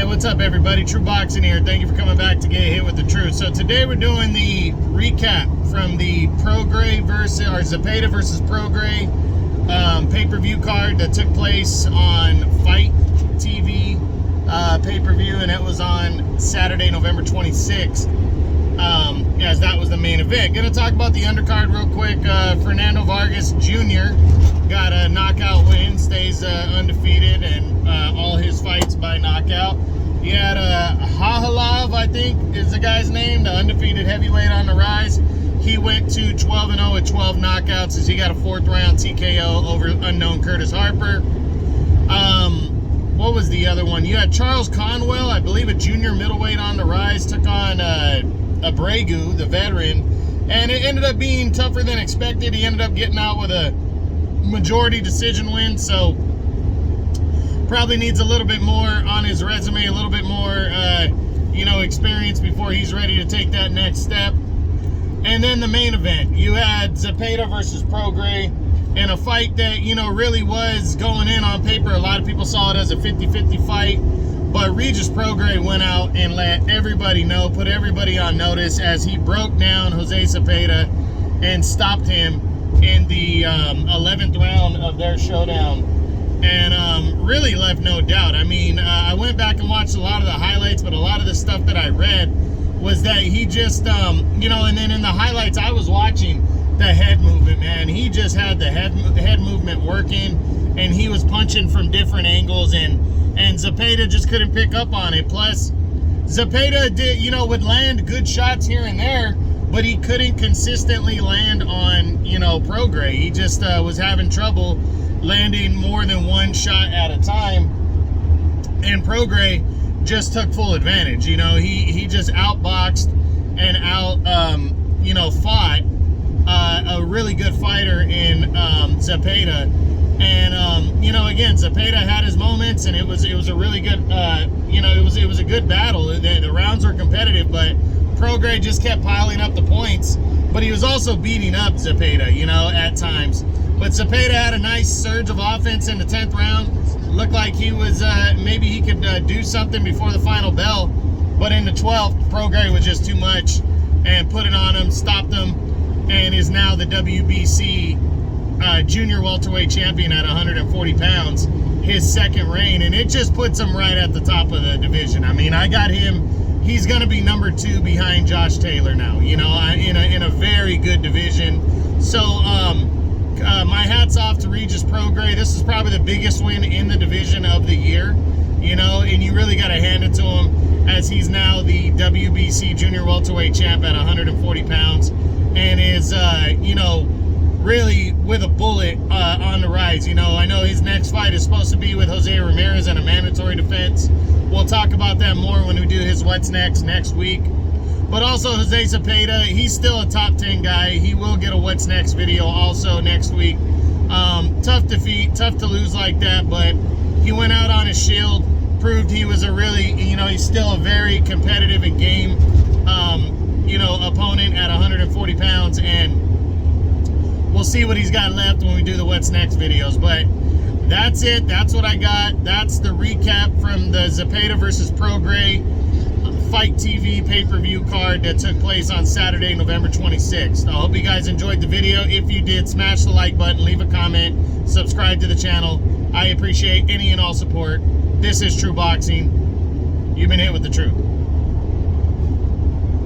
Hey, what's up, everybody? True Boxing here. Thank you for coming back to Get Hit with the Truth. So today we're doing the recap from the Prograis versus, or Zepeda versus Prograis pay-per-view card that took place on Fight TV pay-per-view, and it was on Saturday, November 26th, as that was the main event. Gonna talk about the undercard real quick. Fernando Vargas Jr. got a knockout win, stays undefeated, and all his fights by knockout. He had Hahalov, I think is the guy's name, the undefeated heavyweight on the rise. He went to 12-0 with 12 knockouts as he got a 4th round TKO over unknown Curtis Harper. What was the other one? You had Charles Conwell, I believe a junior middleweight on the rise, took on Abregu, the veteran, and it ended up being tougher than expected. He ended up getting out with a majority decision win, so probably needs a little bit more on his resume, a little bit more experience before he's ready to take that next step. And then the main event, you had Zepeda versus Prograis in a fight that really was going in on paper. A lot of people saw it as a 50-50 fight, but Regis Prograis went out and let everybody know, put everybody on notice as he broke down Jose Zepeda and stopped him in the 11th round of their showdown, and really left no doubt. I mean, I went back and watched a lot of the highlights, but a lot of the stuff that I read was that he just, and then in the highlights I was watching, the head movement, man, he just had the head movement working, and he was punching from different angles, and Zepeda just couldn't pick up on it. Plus, Zepeda did, would land good shots here and there, but he couldn't consistently land on, Prograis. He just was having trouble landing more than one shot at a time, and Prograis just took full advantage. He just outboxed and fought a really good fighter in Zepeda, and again, Zepeda had his moments, and it was a really good it was a good battle. The rounds were competitive, but Prograis just kept piling up the points, but he was also beating up Zepeda, at times. But Zepeda had a nice surge of offense in the 10th round. Looked like he was, maybe he could do something before the final bell. But in the 12th, Prograis was just too much and put it on him, stopped him, and is now the WBC junior welterweight champion at 140 pounds, his second reign. And it just puts him right at the top of the division. I mean, I got him. He's going to be number 2 behind Josh Taylor now, in a very good division. So, my hat's off to Regis Prograis. This is probably the biggest win in the division of the year, and you really got to hand it to him, as he's now the WBC junior welterweight champ at 140 pounds, and is, really with a bullet on the rise. I know his next fight is supposed to be with Jose Ramirez in a mandatory defense. We'll talk about that more when we do his What's Next week. But also Jose Zepeda, he's still a top 10 guy. He will get a What's Next video also next week. Tough defeat, tough to lose like that, but he went out on his shield, proved he was a really, he's still a very competitive and game, opponent at 140 pounds, and we'll see what he's got left when we do the What's Next videos. But that's it. That's what I got. That's the recap from the Zepeda versus Prograis Fight TV pay-per-view card that took place on Saturday, November 26th. I hope you guys enjoyed the video. If you did, smash the like button, leave a comment, subscribe to the channel. I appreciate any and all support. This is True Boxing. You've been hit with the truth.